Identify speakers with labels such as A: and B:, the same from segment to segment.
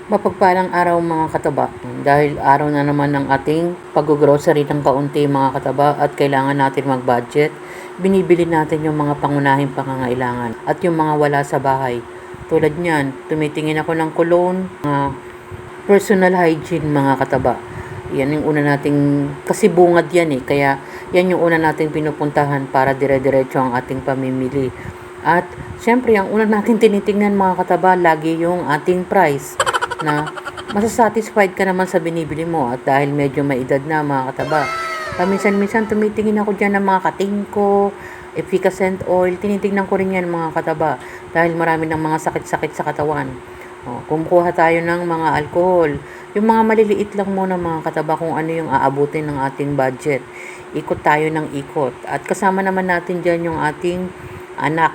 A: Mapagpalang araw mga kataba, dahil araw na naman ng ating pag-grocery ng kaunti mga kataba at kailangan natin mag-budget, binibili natin yung mga pangunahing pangangailangan at yung mga wala sa bahay. Tulad niyan, tumitingin ako ng cologne, personal hygiene mga kataba. Yan yung una nating, kasi bungad yan kaya yan yung una nating pinupuntahan para dire-diretso ang ating pamimili. At syempre, ang una natin tinitingnan mga kataba, lagi yung ating price na masasatisfied ka naman sa binibili mo at dahil medyo may edad na mga kataba. Paminsan-minsan tumitingin ako dyan ng mga katingko, efficacent oil, tinitingnan ko rin yan mga kataba dahil marami ng mga sakit-sakit sa katawan. Kumukuha tayo ng mga alcohol, yung mga maliliit lang muna mga kataba kung ano yung aabutin ng ating budget. Ikot tayo ng ikot at kasama naman natin dyan yung ating anak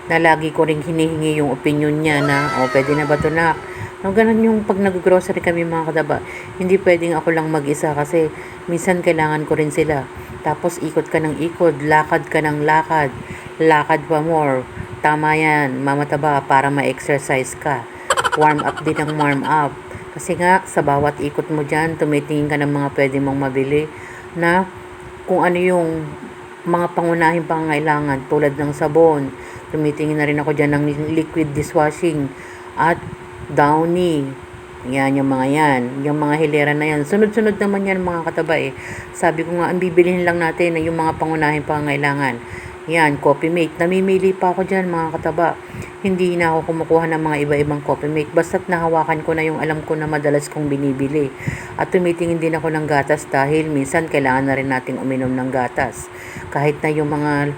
A: na lagi ko rin hinihingi yung opinion niya na pwede na ba ito nak? No, ganun yung pag nag-grocery kami mga kataba. Hindi pwedeng ako lang mag-isa kasi minsan kailangan ko rin sila. Tapos ikot ka ng ikot, lakad ka ng lakad, lakad pa more. Tama yan, mama taba, para ma-exercise ka. Warm up din ang warm up. Kasi nga, sa bawat ikot mo dyan, tumitingin ka ng mga pwede mong mabili na kung ano yung mga pangunahing pangangailangan tulad ng sabon. Tumitingin na rin ako dyan ng liquid dishwashing at Downy. Yan, yung mga yan. Yung mga hilera na yan. Sunod-sunod naman yan mga kataba Sabi ko nga, ang bibilihin lang natin ay yung mga pangunahing pangangailangan. Yan, Coffee Mate. Namimili pa ako dyan mga kataba. Hindi na ako kumukuha ng mga iba-ibang Coffee Mate. Basta't nahawakan ko na yung alam ko na madalas kong binibili. At tumitingin din ako ng gatas dahil minsan kailangan na rin nating uminom ng gatas. Kahit na yung mga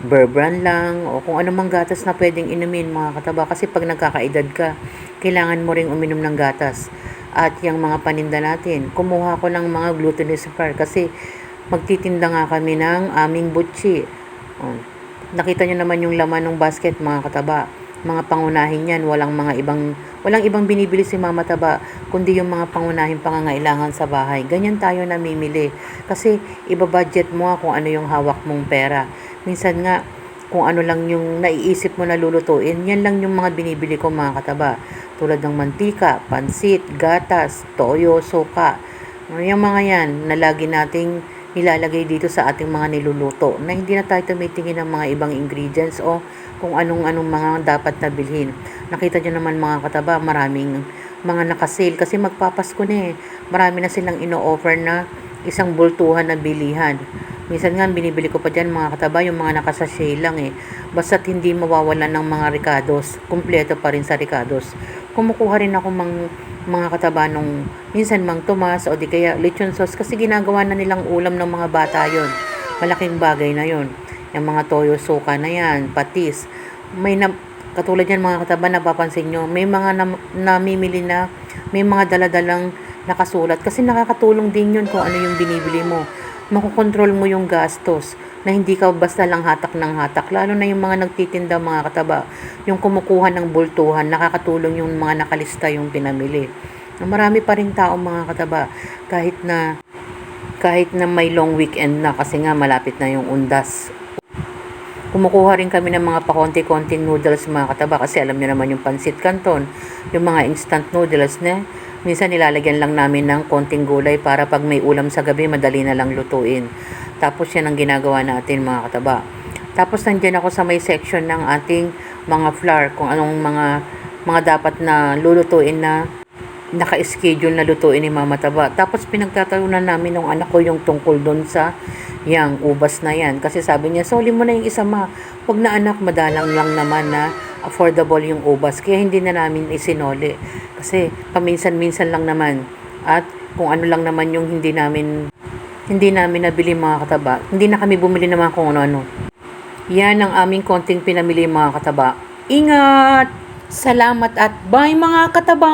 A: Bear Brand lang o kung anumang gatas na pwedeng inumin mga kataba kasi pag nagkakaedad ka kailangan mo ring uminom ng gatas. At yung mga paninda natin, kumuha ko ng mga glutinous free kasi magtitinda nga kami ng aming butchi. Nakita nyo naman yung laman ng basket mga kataba. Mga pangunahin yan, walang ibang binibili si mama taba kundi yung mga pangunahing pangangailangan sa bahay. Ganyan tayo namimili kasi ibabudget mo kung ano yung hawak mong pera. Minsan nga kung ano lang yung naiisip mo na lulutuin, yan lang yung mga binibili ko mga kataba. Tulad ng mantika, pansit, gatas, toyo, suka. Yung mga yan na lagi nating nilalagay dito sa ating mga niluluto na hindi na tayo tumitingin ng mga ibang ingredients o kung anong mga dapat na bilhin. Nakita nyo naman mga kataba, maraming mga nakasale kasi magpapasko na Marami na silang ino-offer na isang bultuhan na bilihan. Minsan nga binibili ko pa dyan mga kataba yung mga nakasashay lang Basta't hindi mawawalan ng mga ricados, kumpleto pa rin sa ricados. Kumukuha rin ako mga kataba nung minsan Mang Tomas o di kaya lechon sauce kasi ginagawa na nilang ulam ng mga bata yon. Malaking bagay na yon. Yung mga toyo suka na yan, patis. Katulad yan mga kataba, napapansin nyo, may mga namimili na may mga daladalang nakasulat kasi nakakatulong din yun kung ano yung binibili mo. Makokontrol mo yung gastos na hindi ka basta lang hatak ng hatak. Lalo na yung mga nagtitinda mga kataba, yung kumukuha ng bultuhan, nakakatulong yung mga nakalista yung pinamili. Marami pa rin tao mga kataba kahit na may long weekend na kasi nga malapit na yung undas. Kumukuha rin kami ng mga pakonti-konting noodles mga kataba kasi alam niyo naman yung pansit canton, yung mga instant noodles na minsan nilalagyan lang namin ng konting gulay para pag may ulam sa gabi, madali na lang lutuin. Tapos yan ang ginagawa natin mga kataba. Tapos nandiyan ako sa may section ng ating mga flour, kung anong mga dapat na lulutuin na naka-schedule na lutuin ni mama taba. Tapos pinagtatalunan namin ng anak ko yung tungkol doon sa yang ubas na yan. Kasi sabi niya, soli mo na yung isa ma. Huwag na anak, madalang lang naman na affordable yung ubas. Kaya hindi na namin isinoli. Kasi paminsan-minsan lang naman. At kung ano lang naman yung hindi namin nabili mga kataba. Hindi na kami bumili naman kung ano-ano. Yan ang aming konting pinamili mga kataba. Ingat! Salamat at bye mga kataba!